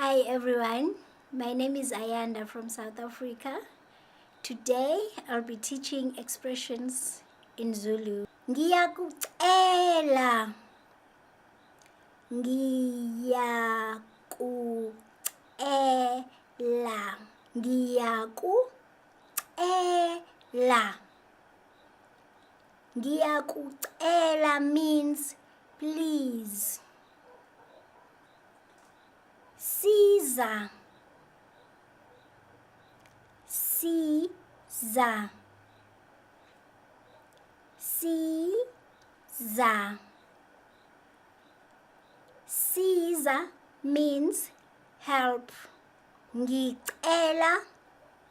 Hi everyone, my name is Ayanda from South Africa. Today I'll be teaching expressions in Zulu. Ngiyakucela. Ngiyakucela. Ngiyakucela. Ngiyakucela means please. Siza. Siza. Siza. Siza means help. Ngicela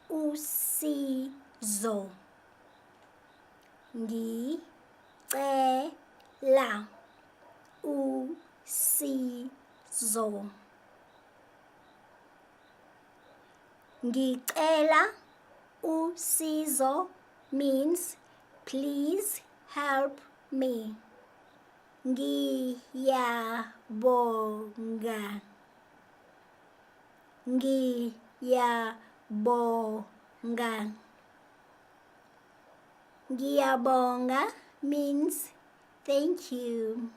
usizo. Ngicela usizo. Ngicela usizo means please help me. Ngiyabonga. Ngiyabonga. Ngiyabonga means thank you.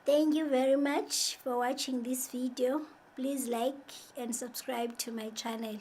Thank you very much for watching this video. Please like and subscribe to my channel.